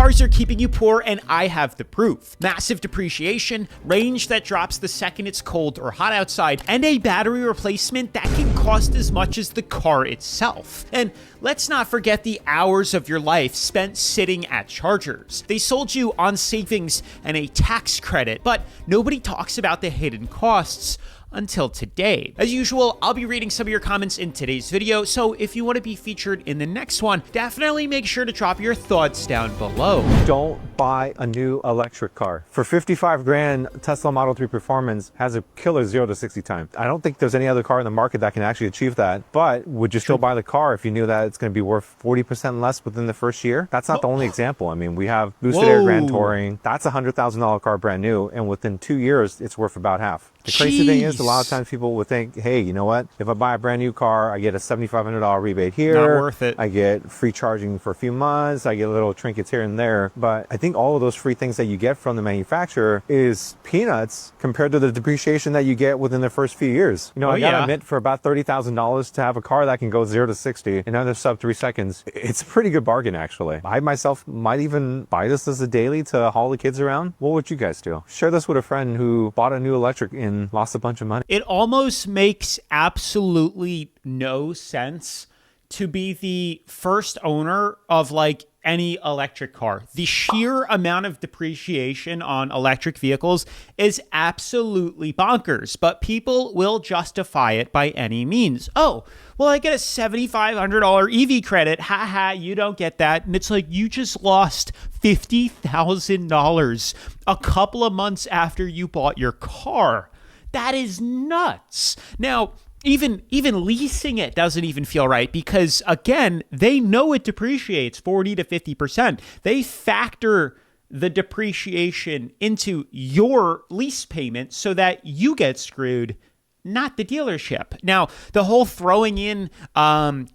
cars are keeping you poor, and I have the proof. Massive depreciation, range that drops the second it's cold or hot outside, and a battery replacement that can cost as much as the car itself. And let's not forget the hours of your life spent sitting at chargers. They sold you on savings and a tax credit, but nobody talks about the hidden costs until today. As usual, I'll be reading some of your comments in today's video, so if you want to be featured in the next one, definitely make sure to drop your thoughts down below. Don't buy a new electric car. For 55 grand, Tesla Model 3 Performance has a killer 0 to 60 time. I don't think there's any other car in the market that can actually achieve that, but would you still buy the car if you knew that it's going to be worth 40% less within the first year? That's not the only example. I mean, we have Boosted Air Grand Touring. That's a $100,000 car brand new, and within 2 years, it's worth about half. The crazy thing is, a lot of times people would think, hey, you know what? If I buy a brand new car, I get a $7,500 rebate here. Not worth it. I get free charging for a few months. I get little trinkets here and there. But I think all of those free things that you get from the manufacturer is peanuts compared to the depreciation that you get within the first few years. You know, I gotta admit, for about $30,000 to have a car that can go 0 to 60 in under sub 3 seconds, it's a pretty good bargain, actually. I myself might even buy this as a daily to haul the kids around. What would you guys do? Share this with a friend who bought a new electric and lost a bunch of money. It almost makes absolutely no sense to be the first owner of like any electric car. The sheer amount of depreciation on electric vehicles is absolutely bonkers, but people will justify it by any means. Oh, well, I get a $7,500 EV credit. Haha, you don't get that. And it's like, you just lost $50,000 a couple of months after you bought your car. That is nuts. Now, even leasing it doesn't even feel right because, again, they know it depreciates 40 to 50%. They factor the depreciation into your lease payment so that you get screwed, not the dealership. Now, the whole throwing in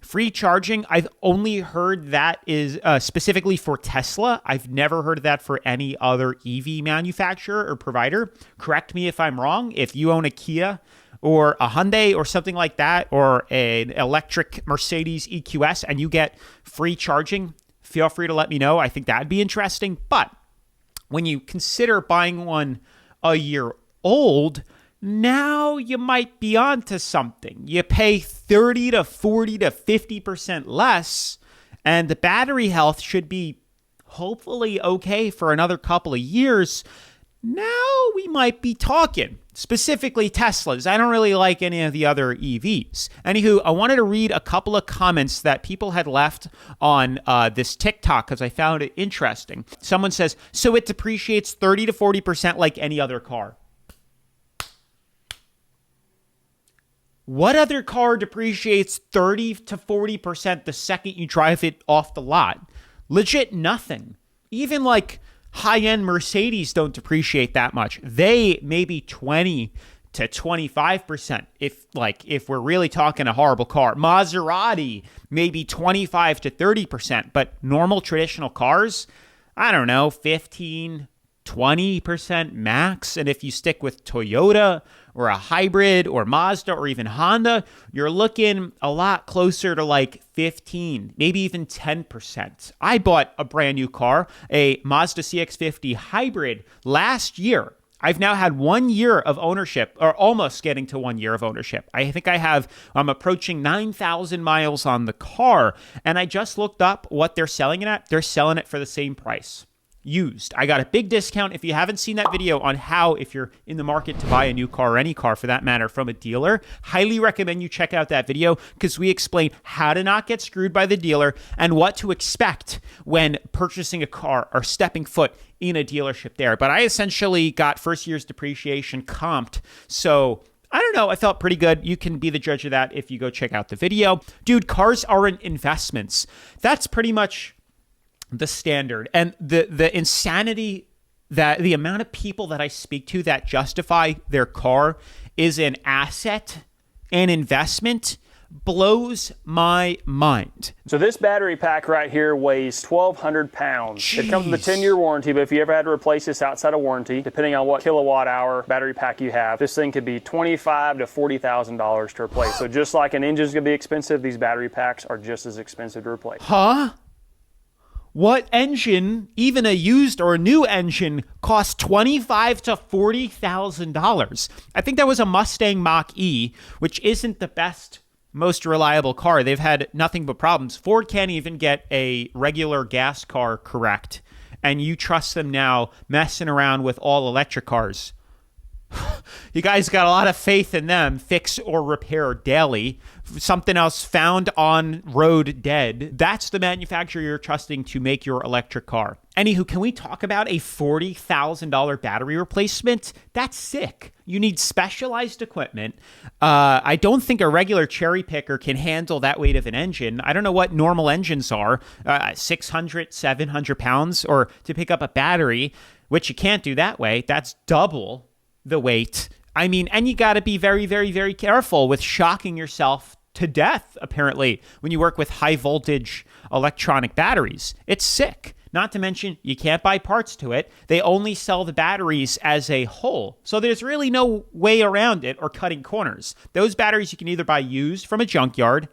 free charging, I've only heard that is specifically for Tesla. I've never heard of that for any other EV manufacturer or provider. Correct me if I'm wrong. If you own a Kia or a Hyundai or something like that, or an electric Mercedes EQS, and you get free charging, feel free to let me know. I think that'd be interesting. But when you consider buying one a year old, now you might be onto something. You pay 30 to 40 to 50% less, and the battery health should be hopefully okay for another couple of years. Now we might be talking. Specifically Teslas. I don't really like any of the other EVs. Anywho, I wanted to read a couple of comments that people had left on this TikTok because I found it interesting. Someone says, so it depreciates 30 to 40% like any other car. What other car depreciates 30 to 40% the second you drive it off the lot? Legit nothing. Even like high-end Mercedes don't depreciate that much. They maybe 20 to 25% if we're really talking a horrible car. Maserati maybe 25 to 30%, but normal traditional cars, I don't know, 15, 20% max. And if you stick with Toyota or a hybrid or Mazda or even Honda, you're looking a lot closer to like 15, maybe even 10%. I bought a brand new car, a Mazda CX-50 hybrid last year. I've now had 1 year of ownership, or almost getting to 1 year of ownership. I think I'm approaching 9,000 miles on the car, and I just looked up what they're selling it at. They're selling it for the same price. Used. I got a big discount. If you haven't seen that video on how, if you're in the market to buy a new car or any car for that matter from a dealer, highly recommend you check out that video because we explain how to not get screwed by the dealer and what to expect when purchasing a car or stepping foot in a dealership there. But I essentially got first year's depreciation comped. So I don't know. I felt pretty good. You can be the judge of that if you go check out the video. Dude, cars aren't investments. That's pretty much the standard. And the insanity, that the amount of people that I speak to that justify their car is an asset and investment blows my mind. So this battery pack right here weighs 1,200 pounds. Jeez. It comes with a 10-year warranty, but if you ever had to replace this outside of warranty, depending on what kilowatt hour battery pack you have, this thing could be $25,000 to $40,000 to replace. So just like an engine's gonna be expensive, these battery packs are just as expensive to replace. Huh? What engine, even a used or a new engine, costs $25,000 to $40,000? I think that was a Mustang Mach-E, which isn't the best, most reliable car. They've had nothing but problems. Ford can't even get a regular gas car correct, and you trust them now messing around with all electric cars. You guys got a lot of faith in them. Fix or repair daily. Something else found on road dead. That's the manufacturer you're trusting to make your electric car. Anywho, can we talk about a $40,000 battery replacement? That's sick. You need specialized equipment. I don't think a regular cherry picker can handle that weight of an engine. I don't know what normal engines are, 600, 700 pounds, or to pick up a battery, which you can't do that way. That's double the weight. I mean, and you got to be very, very, very careful with shocking yourself to death, apparently, when you work with high voltage electronic batteries. It's sick. Not to mention, you can't buy parts to it. They only sell the batteries as a whole. So there's really no way around it or cutting corners. Those batteries you can either buy used from a junkyard,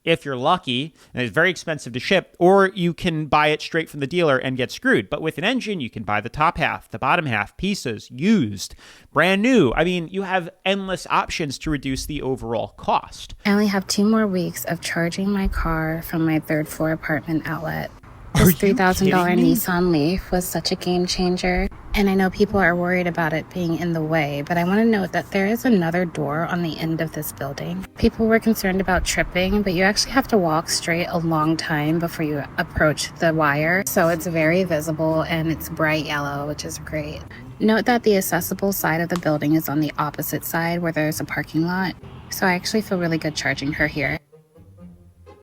if you're lucky, and it's very expensive to ship, or you can buy it straight from the dealer and get screwed. But with an engine, you can buy the top half, the bottom half, pieces, used, brand new. I mean, you have endless options to reduce the overall cost. I only have 2 more weeks of charging my car from my 3rd floor apartment outlet. This $3,000 Nissan Leaf was such a game changer. And I know people are worried about it being in the way, but I want to note that there is another door on the end of this building. People were concerned about tripping, but you actually have to walk straight a long time before you approach the wire. So it's very visible and it's bright yellow, which is great. Note that the accessible side of the building is on the opposite side where there's a parking lot. So I actually feel really good charging her here.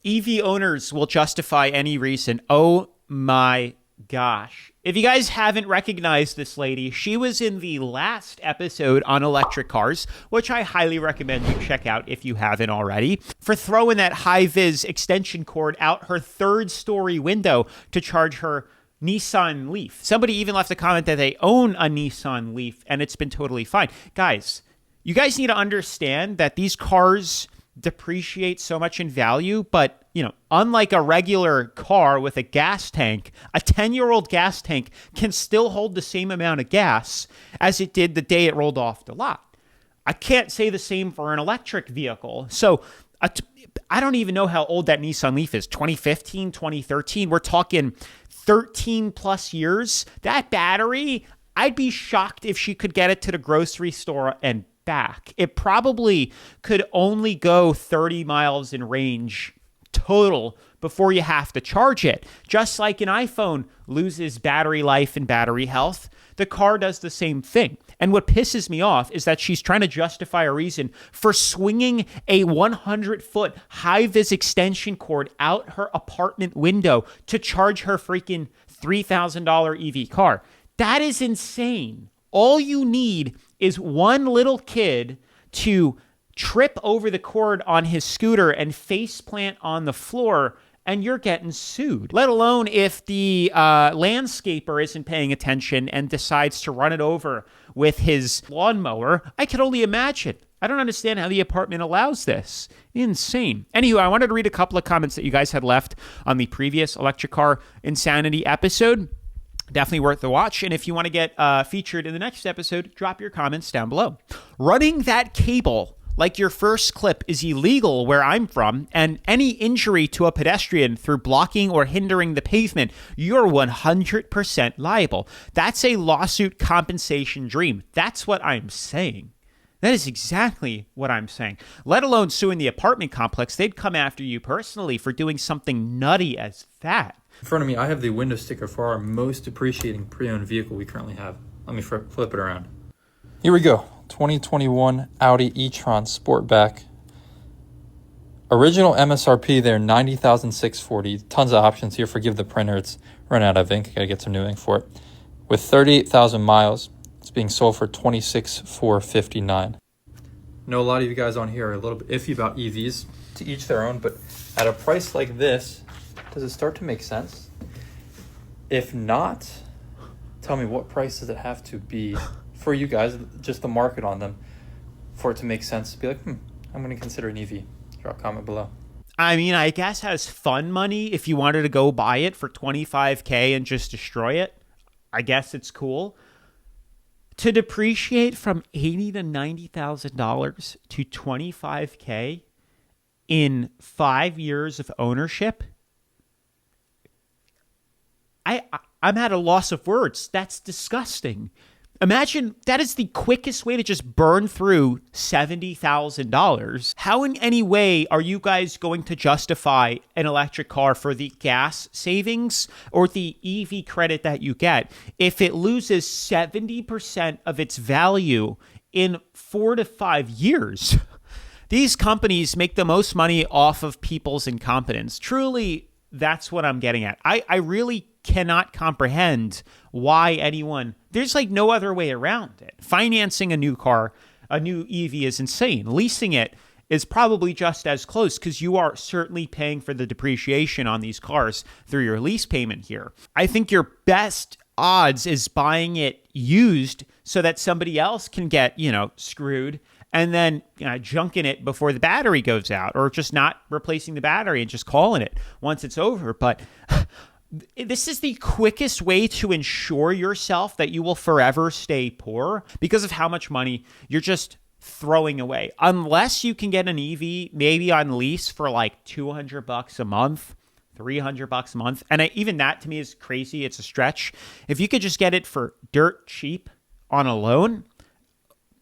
EV owners will justify any reason. Oh my gosh. If you guys haven't recognized this lady, she was in the last episode on electric cars, which I highly recommend you check out if you haven't already, for throwing that high-vis extension cord out her 3rd-story window to charge her Nissan Leaf. Somebody even left a comment that they own a Nissan Leaf, and it's been totally fine. Guys, you guys need to understand that these cars depreciate so much in value, but unlike a regular car with a gas tank, a 10-year-old gas tank can still hold the same amount of gas as it did the day it rolled off the lot. I can't say the same for an electric vehicle. So I don't even know how old that Nissan Leaf is. 2015, 2013. We're talking 13 plus years. That battery, I'd be shocked if she could get it to the grocery store and back. It probably could only go 30 miles in range total before you have to charge it. Just like an iPhone loses battery life and battery health, the car does the same thing. And what pisses me off is that she's trying to justify a reason for swinging a 100-foot high-vis extension cord out her apartment window to charge her freaking $3,000 EV car. That is insane. All you need is one little kid to trip over the cord on his scooter and face plant on the floor, and you're getting sued. Let alone if the landscaper isn't paying attention and decides to run it over with his lawnmower. I can only imagine. I don't understand how the apartment allows this. Insane. Anywho, I wanted to read a couple of comments that you guys had left on the previous electric car insanity episode. Definitely worth the watch. And if you want to get featured in the next episode, drop your comments down below. Running that cable like your first clip is illegal where I'm from, and any injury to a pedestrian through blocking or hindering the pavement, you're 100% liable. That's a lawsuit compensation dream. That's what I'm saying. That is exactly what I'm saying. Let alone suing the apartment complex. They'd come after you personally for doing something nutty as that. In front of me, I have the window sticker for our most depreciating pre-owned vehicle we currently have. Let me flip it around. Here we go. 2021 Audi e-tron Sportback. Original MSRP there, $90,640. Tons of options here. Forgive the printer. It's run out of ink. Gotta get some new ink for it. With 38,000 miles, it's being sold for $26,459. I know a lot of you guys on here are a little bit iffy about EVs. To each their own, but at a price like this, does it start to make sense? If not, tell me, what price does it have to be for you guys, just the market on them, for it to make sense to be like, I'm going to consider an EV? Drop a comment below. I mean, I guess as fun money, if you wanted to go buy it for $25K and just destroy it, I guess it's cool. To depreciate from $80,000 to $90,000 to $25K in 5 years of ownership, I'm at a loss of words. That's disgusting. Imagine that is the quickest way to just burn through $70,000. How in any way are you guys going to justify an electric car for the gas savings or the EV credit that you get if it loses 70% of its value in 4 to 5 years? These companies make the most money off of people's incompetence. Truly, that's what I'm getting at. I really cannot comprehend why anyone, there's like no other way around it. Financing a new car, a new EV is insane. Leasing it is probably just as close because you are certainly paying for the depreciation on these cars through your lease payment here. I think your best odds is buying it used so that somebody else can get, screwed and then junking it before the battery goes out, or just not replacing the battery and just calling it once it's over. But this is the quickest way to ensure yourself that you will forever stay poor because of how much money you're just throwing away. Unless you can get an EV maybe on lease for like $200 a month, $300 a month. And even that to me is crazy. It's a stretch. If you could just get it for dirt cheap on a loan,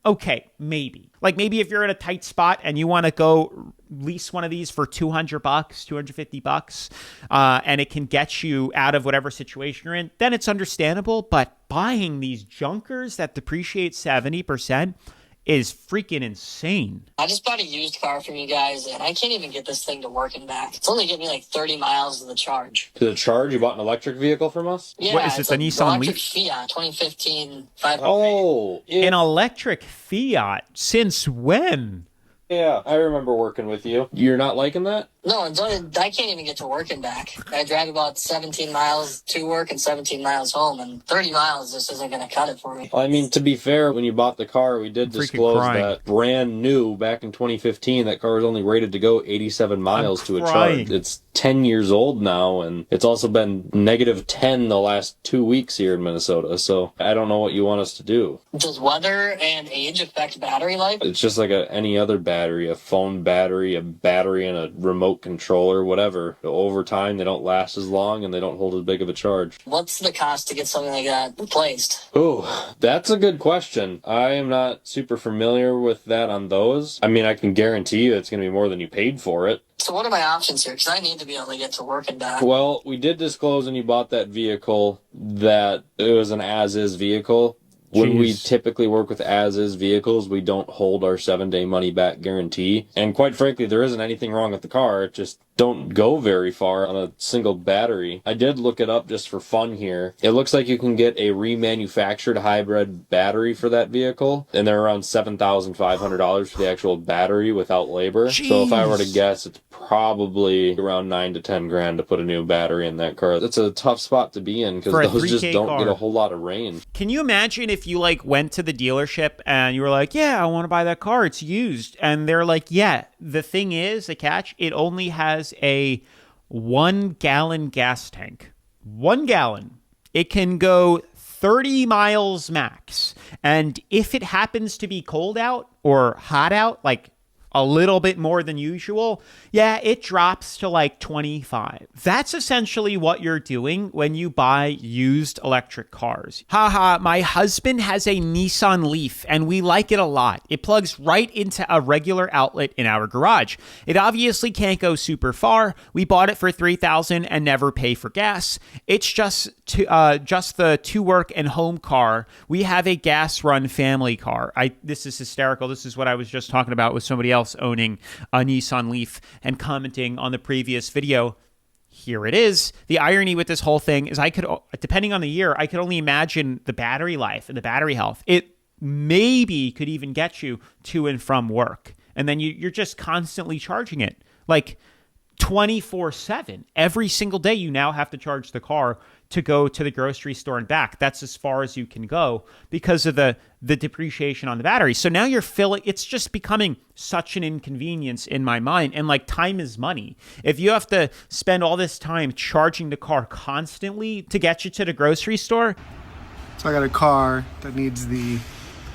okay, maybe. Like maybe if you're in a tight spot and you want to go lease one of these for $200, $250, and it can get you out of whatever situation you're in, then it's understandable. But buying these junkers that depreciate 70% is freaking insane. I just bought a used car from you guys, and I can't even get this thing to work and back. It's only getting me like 30 miles of the charge. To the charge? You bought an electric vehicle from us? Yeah, What is it, the Nissan electric Leaf? Fiat 2015 500. Oh, An electric Fiat? Since when? yeah. I remember working with you. You're not liking that? No, I can't even get to work and back. I drive about 17 miles to work and 17 miles home, and 30 miles just isn't going to cut it for me. I mean, to be fair, when you bought the car, we did Freaking disclose crying. that brand new back in 2015, that car was only rated to go 87 miles to a crying. charge. It's 10 years old now, and it's also been negative 10 the last 2 weeks here in Minnesota, so I don't know what you want us to do. Does weather and age affect battery life? It's just like any other battery, a phone battery, a battery in a remote controller, whatever. Over time, they don't last as long and they don't hold as big of a charge. What's the cost to get something like that replaced? Oh, that's a good question. I am not super familiar with that on those. I mean, I can guarantee you it's going to be more than you paid for it. So what are my options here? Because I need to be able to get to work and back. Well, we did disclose when you bought that vehicle that it was an as-is vehicle. When we Jeez. typically work with as-is vehicles, we don't hold our 7-day money-back guarantee. And quite frankly, there isn't anything wrong with the car. It just don't go very far on a single battery. I did look it up just for fun here. It looks like you can get a remanufactured hybrid battery for that vehicle, and they're around $7,500 for the actual battery without labor. So if I were to Jeez. guess, it's probably around 9 to 10 grand to put a new battery in that car. That's a tough spot to be in because For a those just 3K don't car. get a whole lot of range. Can you imagine if you like went to the dealership and you were like, yeah, I want to buy that car, it's used, and they're like, yeah, the thing is, the catch, it only has a 1 gallon gas tank. 1 gallon. It can go 30 miles max. And if it happens to be cold out or hot out, like a little bit more than usual, yeah, it drops to like 25. That's essentially what you're doing when you buy used electric cars. Haha, my husband has a Nissan Leaf and we like it a lot. It plugs right into a regular outlet in our garage. It obviously can't go super far. We bought it for $3,000 and never pay for gas. It's just the to work and home car. We have a gas run family car. This is hysterical. This is what I was just talking about with somebody else owning a Nissan Leaf and commenting on the previous video. Here it is. The irony with this whole thing is depending on the year, I could only imagine the battery life and the battery health. It maybe could even get you to and from work. And then you're just constantly charging it. Like 24/7. Every single day you now have to charge the car to go to the grocery store and back. That's as far as you can go because of the depreciation on the battery. So now you're filling, it's just becoming such an inconvenience in my mind. And like, time is money. If you have to spend all this time charging the car constantly to get you to the grocery store. So I got a car that needs the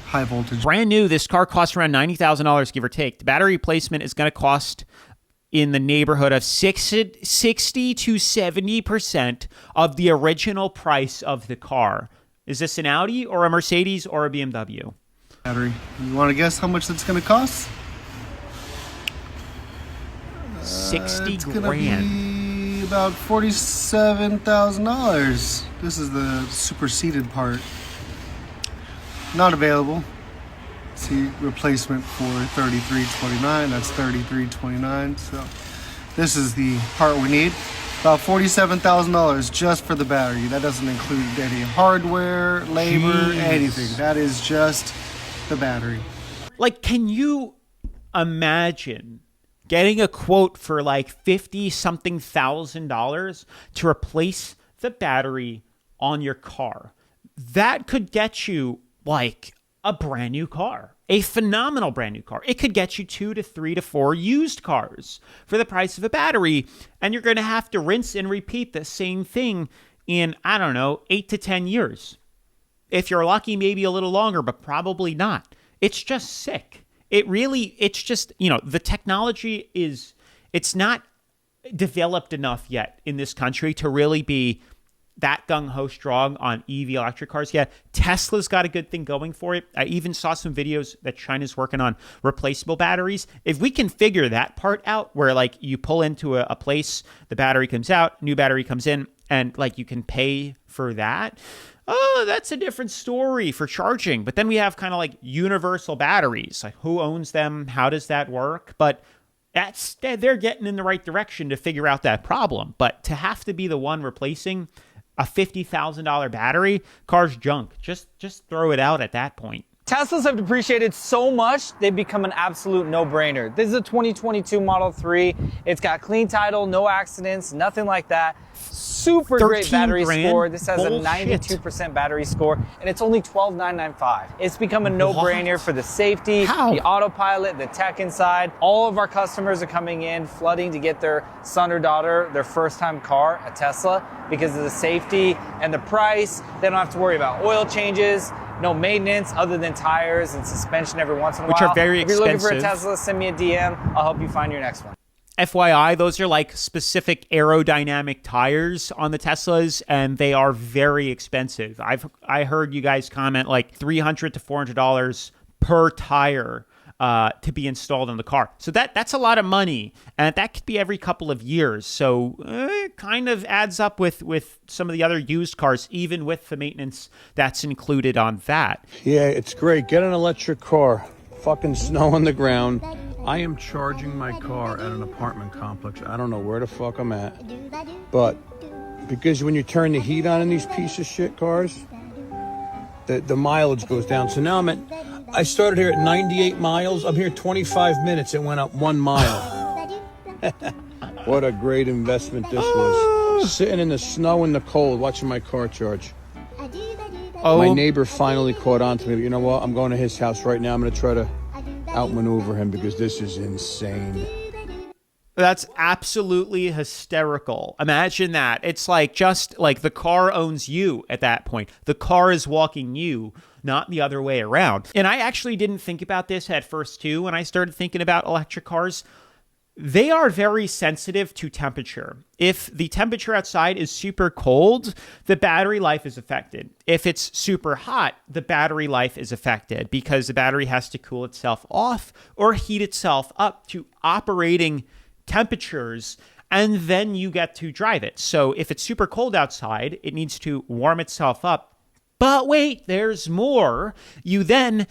high voltage. Brand new, this car costs around $90,000, give or take. The battery replacement is going to cost in the neighborhood of 60 to 70% of the original price of the car. Is this an Audi or a Mercedes or a BMW? Battery. You want to guess how much that's going to cost? 60 it's grand. Gonna be about $47,000. This is the superseded part. Not available. See, replacement for $33.29. That's $33.29. So this is the part we need. About $47,000 just for the battery. That doesn't include any hardware, labor, anything. That is just the battery. Like, can you imagine getting a quote for like 50 something thousand dollars to replace the battery on your car? That could get you like a brand new car, a phenomenal brand new car. It could get you 2 to 3 to 4 used cars for the price of a battery. And you're going to have to rinse and repeat the same thing in, I don't know, 8 to 10 years. If you're lucky, maybe a little longer, but probably not. It's just sick. It's just, the technology it's not developed enough yet in this country to really be that gung-ho strong on EV electric cars yet. Tesla's got a good thing going for it. I even saw some videos that China's working on replaceable batteries. If we can figure that part out where like you pull into a place, the battery comes out, new battery comes in, and like you can pay for that. Oh, that's a different story for charging. But then we have kind of like universal batteries. Like, who owns them? How does that work? But they're getting in the right direction to figure out that problem. But to have to be the one replacing a $50,000 battery, car's junk. Just throw it out at that point. Teslas have depreciated so much, they've become an absolute no-brainer. This is a 2022 Model 3. It's got clean title, no accidents, nothing like that. Super great battery score. This has a 92% battery score, and it's only $12,995. It's become a no-brainer for the safety, the autopilot, the tech inside. All of our customers are coming in, flooding to get their son or daughter their first-time car, a Tesla, because of the safety and the price. They don't have to worry about oil changes, no maintenance other than tires and suspension every once in a while. Which are very expensive. If you're looking for a Tesla, send me a DM. I'll help you find your next one. FYI, those are like specific aerodynamic tires on the Teslas, and they are very expensive. I heard you guys comment like $300 to $400 per tire to be installed on the car. So that's a lot of money, and that could be every couple of years. So it kind of adds up with some of the other used cars, even with the maintenance that's included on that. Yeah, it's great. Get an electric car. Fucking snow on the ground. I am charging my car at an apartment complex. I don't know where the fuck I'm at. But because when you turn the heat on in these piece of shit cars, the mileage goes down. So now I started here at 98 miles. I'm here 25 minutes. It went up 1 mile. What a great investment this was. Sitting in the snow and the cold, watching my car charge. My neighbor finally caught on to me. But you know what? I'm going to his house right now. I'm going to try to outmaneuver him because this is insane. That's absolutely hysterical. Imagine that. It's like just like the car owns you at that point. The car is walking you, not the other way around. And I actually didn't think about this at first too when I started thinking about electric cars. They are very sensitive to temperature. If the temperature outside is super cold, the battery life is affected. If it's super hot, the battery life is affected because the battery has to cool itself off or heat itself up to operating temperatures, and then you get to drive it. So if it's super cold outside, it needs to warm itself up. But wait, there's more. You then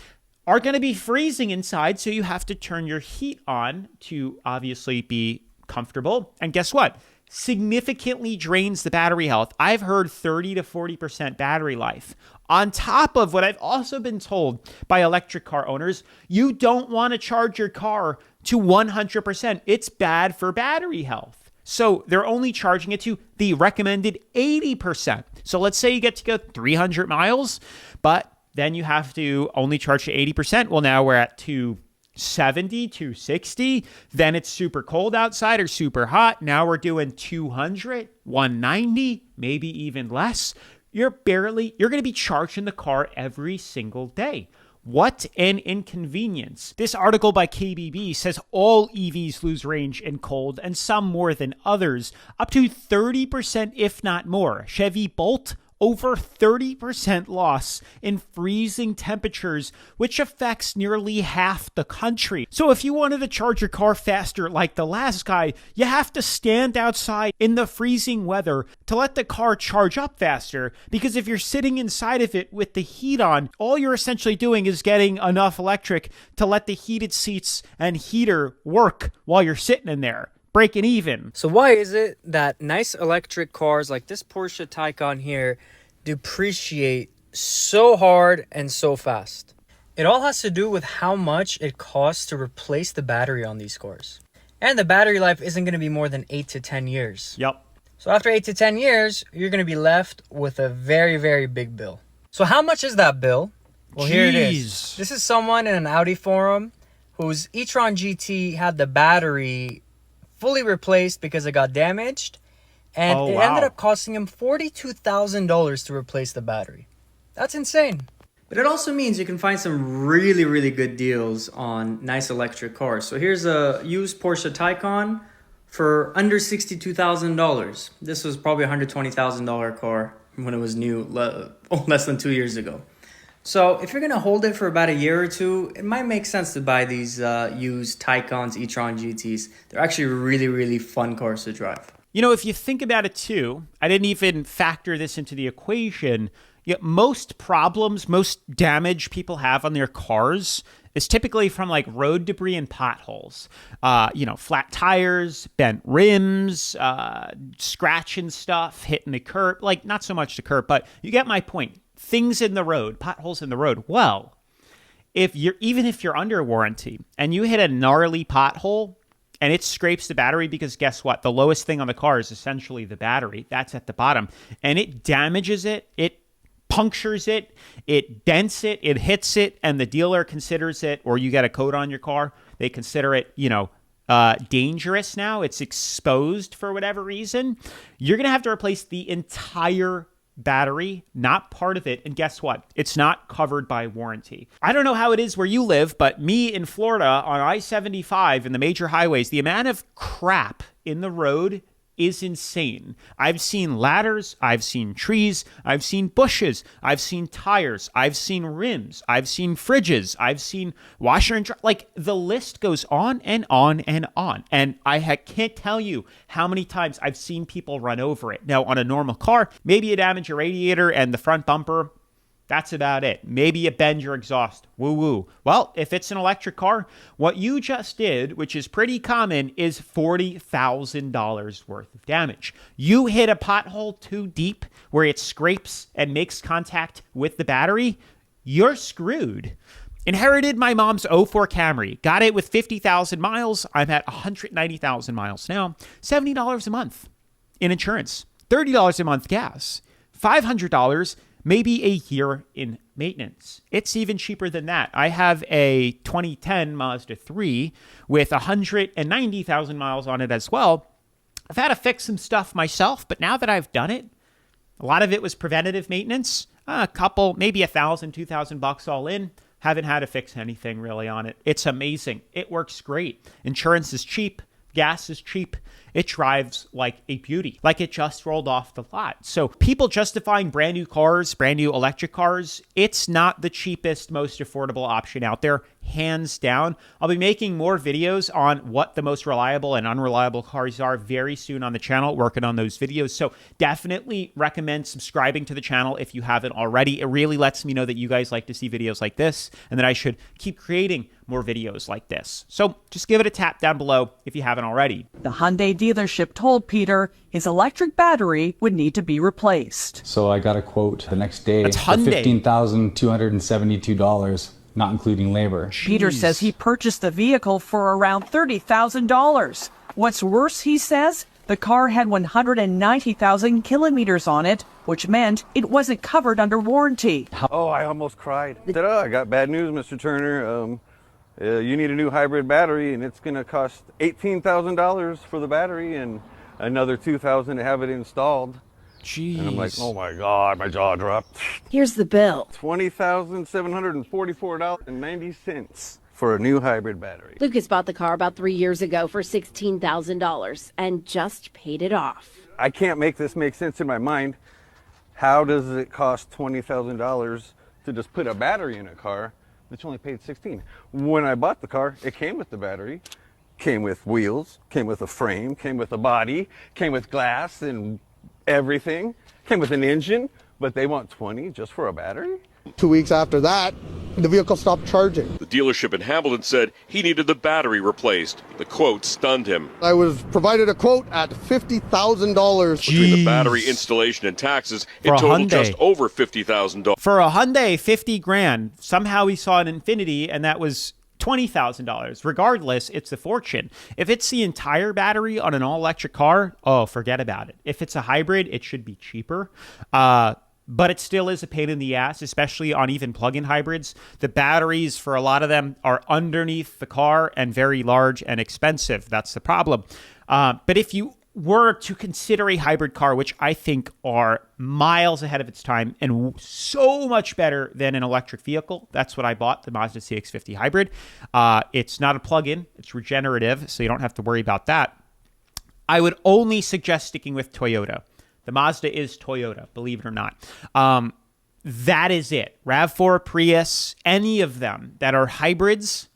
are going to be freezing inside, so you have to turn your heat on to obviously be comfortable. And guess what? Significantly drains the battery health. I've heard 30 to 40% battery life. On top of what I've also been told by electric car owners, you don't want to charge your car to 100%. It's bad for battery health. So they're only charging it to the recommended 80%. So let's say you get to go 300 miles, but then you have to only charge to 80%. Well, now we're at 270, 260. Then it's super cold outside or super hot. Now we're doing 200, 190, maybe even less. You're going to be charging the car every single day. What an inconvenience. This article by KBB says all EVs lose range in cold, and some more than others, up to 30% if not more. Chevy Bolt, over 30% loss in freezing temperatures, which affects nearly half the country. So if you wanted to charge your car faster like the last guy, you have to stand outside in the freezing weather to let the car charge up faster, because if you're sitting inside of it with the heat on, all you're essentially doing is getting enough electric to let the heated seats and heater work while you're sitting in there. Breaking even. So why is it that nice electric cars like this Porsche Taycan here depreciate so hard and so fast? It all has to do with how much it costs to replace the battery on these cars. And the battery life isn't going to be more than 8 to 10 years. Yep. So after 8 to 10 years, you're going to be left with a very, very big bill. So how much is that bill? Well, here it is. This is someone in an Audi forum whose e-tron GT had the battery fully replaced because it got damaged, and it ended up costing him $42,000 to replace the battery. That's insane. But it also means you can find some really, really good deals on nice electric cars. So here's a used Porsche Taycan for under $62,000. This was probably a $120,000 car when it was new, less than 2 years ago. So if you're going to hold it for about a year or two, it might make sense to buy these used Taycans, e-tron GTs. They're actually really, really fun cars to drive. You know, if you think about it too, I didn't even factor this into the equation. Yet most problems, most damage people have on their cars is typically from like road debris and potholes. Flat tires, bent rims, scratching stuff, hitting the curb. Like, not so much the curb, but you get my point. Things in the road, potholes in the road. Well, even if you're under warranty and you hit a gnarly pothole and it scrapes the battery, because guess what? The lowest thing on the car is essentially the battery. That's at the bottom. And it damages it, it punctures it, it dents it, it hits it, and the dealer considers it, or you get a code on your car, they consider it, dangerous now. It's exposed for whatever reason. You're going to have to replace the entire battery, not part of it. And guess what? It's not covered by warranty. I don't know how it is where you live, but me in Florida on I-75 in the major highways, the amount of crap in the road is insane. I've seen ladders, I've seen trees, I've seen bushes, I've seen tires, I've seen rims, I've seen fridges, I've seen washer and dryer. Like, the list goes on and on and on. And I can't tell you how many times I've seen people run over it. Now, on a normal car, maybe you damage your radiator and the front bumper. That's about it. Maybe you bend your exhaust. Woo-woo. Well, if it's an electric car, what you just did, which is pretty common, is $40,000 worth of damage. You hit a pothole too deep where it scrapes and makes contact with the battery, you're screwed. Inherited my mom's 04 Camry. Got it with 50,000 miles. I'm at 190,000 miles now. $70 a month in insurance. $30 a month gas. $500 maybe a year in maintenance. It's even cheaper than that. I have a 2010 Mazda 3 with 190,000 miles on it as well. I've had to fix some stuff myself, but now that I've done it, a lot of it was preventative maintenance. A couple, maybe $1,000, $2,000 all in. Haven't had to fix anything really on it. It's amazing. It works great. Insurance is cheap. Gas is cheap. It drives like a beauty, like it just rolled off the lot. So people justifying brand new cars, brand new electric cars, it's not the cheapest, most affordable option out there, hands down. I'll be making more videos on what the most reliable and unreliable cars are very soon on the channel, working on those videos. So definitely recommend subscribing to the channel if you haven't already. It really lets me know that you guys like to see videos like this and that I should keep creating more videos like this. So just give it a tap down below if you haven't already. The Hyundai dealership told Peter his electric battery would need to be replaced. So I got a quote the next day That's for Hyundai. $15,272, not including labor. Peter says he purchased the vehicle for around $30,000. What's worse, he says, The car had 190,000 kilometers on it, which meant it wasn't covered under warranty. Oh, I almost cried. I got bad news, Mr. Turner. You need a new hybrid battery, and it's going to cost $18,000 for the battery and another $2,000 to have it installed. Jeez. And I'm like, oh my God, my jaw dropped. Here's the bill. $20,744.90 for a new hybrid battery. Lucas bought the car about 3 years ago for $16,000 and just paid it off. I can't make this make sense in my mind. How does it cost $20,000 to just put a battery in a car that you only paid $16,000? When I bought the car, it came with the battery, came with wheels, came with a frame, came with a body, came with glass and everything, came with an engine, but they want $20,000 just for a battery? 2 weeks after that, the vehicle stopped charging. The dealership in Hamilton said he needed the battery replaced. The quote stunned him. I was provided a quote at $50,000. Between the battery installation and taxes, it totaled just over $50,000. For a Hyundai, 50 grand. Somehow he saw an Infinity, and that was $20,000. Regardless, it's a fortune. If it's the entire battery on an all-electric car, oh, forget about it. If it's a hybrid, it should be cheaper. But it still is a pain in the ass, especially on even plug-in hybrids. The batteries, for a lot of them, are underneath the car and very large and expensive. That's the problem. But if you were to consider a hybrid car, which I think are miles ahead of its time and so much better than an electric vehicle, that's what I bought, the Mazda CX-50 hybrid. It's not a plug-in. It's regenerative, so you don't have to worry about that. I would only suggest sticking with Toyota. The Mazda is Toyota, believe it or not. That is it. RAV4, Prius, any of them that are hybrids,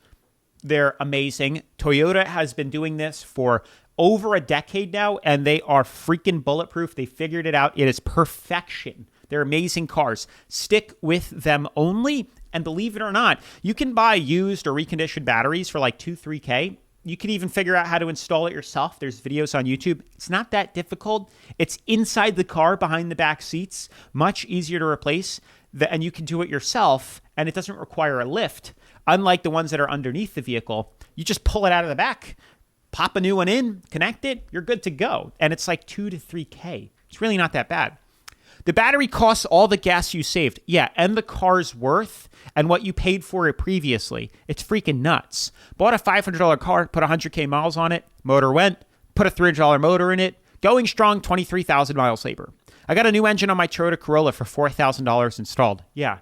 they're amazing. Toyota has been doing this for over a decade now, and they are freaking bulletproof. They figured it out. It is perfection. They're amazing cars. Stick with them only, and believe it or not, you can buy used or reconditioned batteries for like $2-3K. You can even figure out how to install it yourself. There's videos on YouTube. It's not that difficult. It's inside the car, behind the back seats. Much easier to replace. And you can do it yourself, and it doesn't require a lift. Unlike the ones that are underneath the vehicle, you just pull it out of the back, pop a new one in, connect it, you're good to go. And it's like $2-3K. It's really not that bad. The battery costs all the gas you saved. Yeah, and the car's worth and what you paid for it previously. It's freaking nuts. Bought a $500 car, put 100K miles on it, motor went, put a $300 motor in it, going strong, 23,000 miles labor. I got a new engine on my Toyota Corolla for $4,000 installed. Yeah,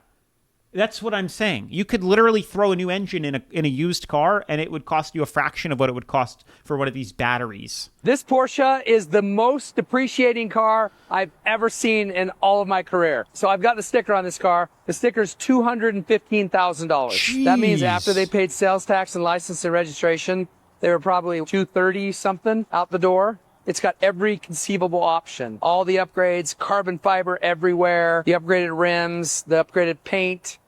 that's what I'm saying. You could literally throw a new engine in a used car, and it would cost you a fraction of what it would cost for one of these batteries. This Porsche is the most depreciating car I've ever seen in all of my career. So I've got the sticker on this car. The sticker's $215,000. That means after they paid sales tax and license and registration, they were probably $230 something out the door. It's got every conceivable option. All the upgrades, carbon fiber everywhere, the upgraded rims, the upgraded paint.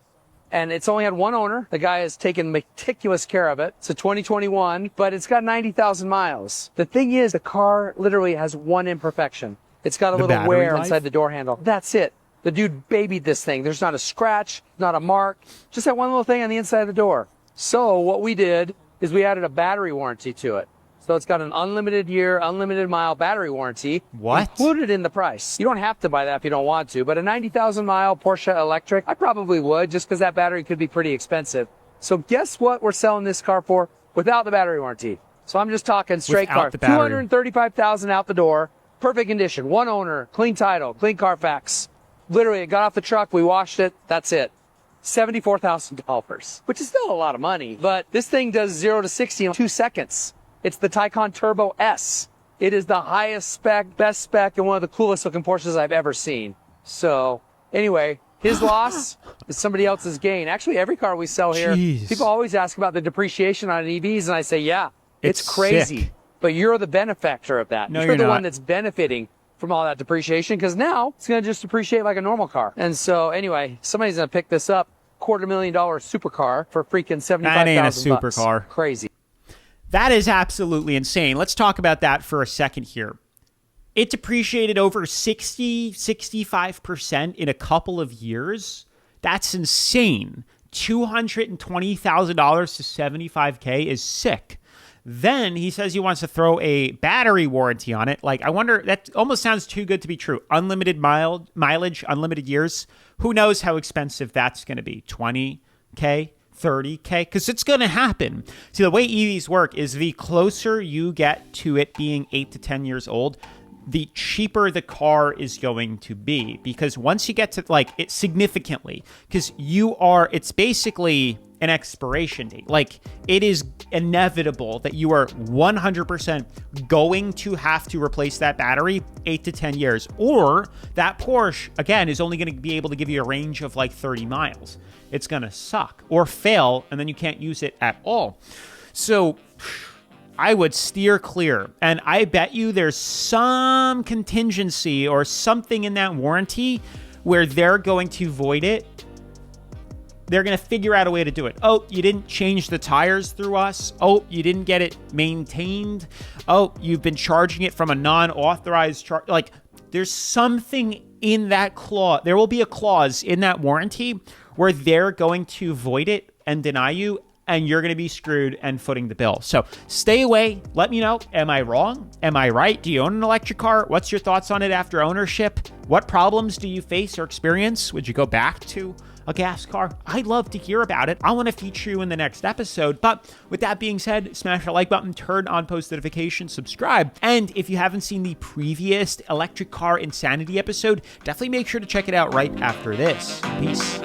And it's only had one owner. The guy has taken meticulous care of it. It's a 2021, but it's got 90,000 miles. The thing is, the car literally has one imperfection. It's got a little wear inside the door handle. That's it. The dude babied this thing. There's not a scratch, not a mark, just that one little thing on the inside of the door. So what we did is we added a battery warranty to it. So it's got an unlimited year, unlimited mile battery warranty. What? Included in the price. You don't have to buy that if you don't want to, but a 90,000 mile Porsche electric, I probably would just because that battery could be pretty expensive. So guess what we're selling this car for without the battery warranty? So I'm just talking straight car. $235,000 out the door, perfect condition, one owner, clean title, clean Carfax. Literally, it got off the truck, we washed it, that's it. $74,000, which is still a lot of money, but this thing does 0 to 60 in 2 seconds. It's the Taycan Turbo S. It is the highest spec, best spec, and one of the coolest looking Porsches I've ever seen. So anyway, his loss is somebody else's gain. Actually, every car we sell here, people always ask about the depreciation on EVs, and I say, yeah, it's crazy. Sick. But you're the benefactor of that. No, you're the not. one that's benefiting from all that depreciation because now it's going to just depreciate like a normal car. And so anyway, somebody's going to pick this up, $250,000 supercar for freaking $75,000. That ain't a supercar. Crazy. That is absolutely insane. Let's talk about that for a second here. It depreciated over 65% in a couple of years. That's insane. $220,000 to $75K is sick. Then he says he wants to throw a battery warranty on it. Like, I wonder, that almost sounds too good to be true. Unlimited mileage, unlimited years. Who knows how expensive that's going to be? $20K, $30K? Because it's going to happen. See, the way EVs work is the closer you get to it being 8 to 10 years old, the cheaper the car is going to be. Because once you get to like it significantly, because it's basically an expiration date. Like, it is inevitable that you are 100% going to have to replace that battery 8 to 10 years. Or that Porsche, again, is only going to be able to give you a range of like 30 miles. It's going to suck or fail, and then you can't use it at all. So I would steer clear. And I bet you there's some contingency or something in that warranty where they're going to void it. They're going to figure out a way to do it. Oh, you didn't change the tires through us. Oh, you didn't get it maintained. Oh, you've been charging it from a non-authorized charge. Like, there's something in that clause. There will be a clause in that warranty where they're going to void it and deny you, and you're going to be screwed and footing the bill. So stay away. Let me know. Am I wrong? Am I right? Do you own an electric car? What's your thoughts on it after ownership? What problems do you face or experience? Would you go back to a gas car? I'd love to hear about it. I want to feature you in the next episode. But with that being said, smash the like button, turn on post notifications, subscribe. And if you haven't seen the previous electric car insanity episode, definitely make sure to check it out right after this. Peace.